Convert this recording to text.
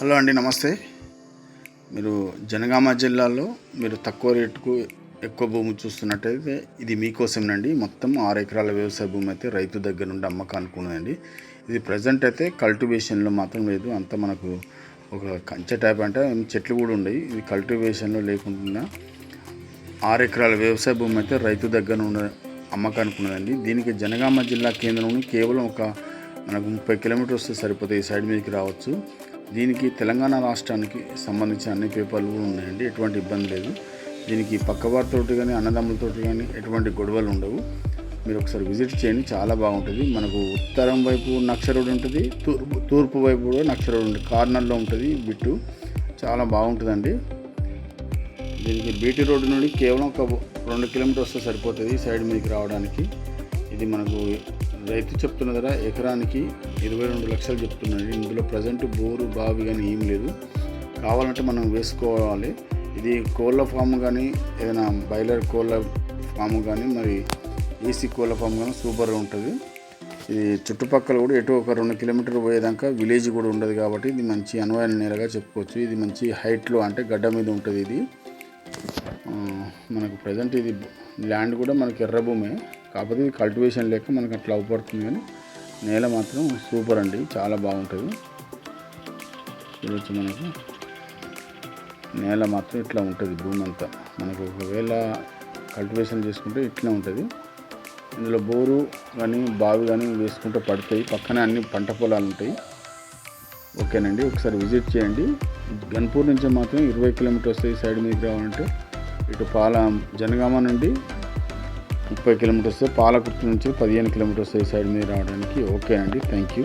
Hello అండి, నమస్తే. మీరు జనగామ జిల్లాలో మీరు తక్కువ రేటుకు ఎక్కువ భూమి చూస్తున్నట్టయితే ఇది మీకోసమేనండి. మొత్తం 6 ఎకరాల వ్యవసాయ భూమి అయితే రైతు దగ్గర నుండి అమ్మకానికి ఉన్నదండి. ఇది ప్రజెంట్ అయితే కల్టివేషన్లో మాత్రం లేదు. అంతా మనకు ఒక కంచె టైప్ అంటే చెట్లు కూడా ఉన్నాయి. ఇది కల్టివేషన్లో లేకుండా 6 ఎకరాల వ్యవసాయ భూమి అయితే రైతు దగ్గర నుండి అమ్మకానికి ఉన్నదండి. దీనికి జనగామ జిల్లా కేంద్రం నుండి కేవలం మనకు 30 కిలోమీటర్స్ వస్తే సరిపోతాయి. ఈ సైడ్ మీదకి రావచ్చు. దీనికి తెలంగాణ రాష్ట్రానికి సంబంధించిన అన్ని పేపర్లు కూడా ఉన్నాయండి. ఎటువంటి ఇబ్బంది లేదు. దీనికి పక్కవారితోటి కానీ అన్నదమ్ములతోటి కానీ ఎటువంటి గొడవలు ఉండవు. మీరు ఒకసారి విజిట్ చేయండి, చాలా బాగుంటుంది. మనకు ఉత్తరం వైపు నక్ష రోడ్ ఉంటుంది, తూర్పు వైపు కూడా నక్ష రోడ్ ఉంటుంది. కార్నర్లో ఉంటుంది బిట్టు, చాలా బాగుంటుందండి. దీనికి బీటీ రోడ్డు నుండి కేవలం ఒక 2 కిలోమీటర్స్ వస్తే సరిపోతుంది ఈ సైడ్ మీదకి రావడానికి. ఇది మనకు రైతు చెప్తున్న ధర ఎకరానికి 22 లక్షలు చెప్తున్నాడు. ఇందులో ప్రజెంట్ బోరు బావి కానీ ఏం లేదు. కావాలంటే మనం వేసుకోవాలి. ఇది కోళ్ళ ఫామ్ కానీ ఏదైనా బాయిలర్ కోళ్ళ ఫామ్ కానీ మరి ఏసీ కోళ్ళ ఫామ్ కానీ సూపర్గా ఉంటుంది. ఇది చుట్టుపక్కల కూడా ఎటు ఒక 2 కిలోమీటర్లు పోయేదాకా విలేజ్ కూడా ఉండదు కాబట్టి ఇది మంచి అనువైన నేలగా చెప్పుకోవచ్చు. ఇది మంచి హైట్లో అంటే గడ్డ మీద ఉంటుంది. ఇది మనకు ప్రజెంట్ ఇది ల్యాండ్ కూడా మనకి ఎర్ర భూమే, కాకపోతే ఇది కల్టివేషన్ లేక మనకు అట్లా అవపడుతుంది. కానీ నేల మాత్రం సూపర్ అండి, చాలా బాగుంటుంది. చూడొచ్చు, మనకు నేల మాత్రం ఇట్లా ఉంటుంది. భూమి అంతా మనకు ఒకవేళ కల్టివేషన్ చేసుకుంటే ఇట్లా ఉంటుంది. ఇందులో బోరు కానీ బావి కానీ వేసుకుంటే పడతాయి. పక్కనే అన్ని పంట పొలాలు ఉంటాయి. ఓకేనండి, ఒకసారి విజిట్ చేయండి. గన్పూర్ నుంచి మాత్రం 20 కిలోమీటర్స్ వస్తాయి. సైడ్ మీకు రావాలంటే ఇటు జనగామ నుండి 30 కిలోమీటర్స్, పాలకుర్తి నుంచి 15 కిలోమీటర్స్ సైడ్ మీద రావడానికి. ఓకే అండి, థ్యాంక్ యూ.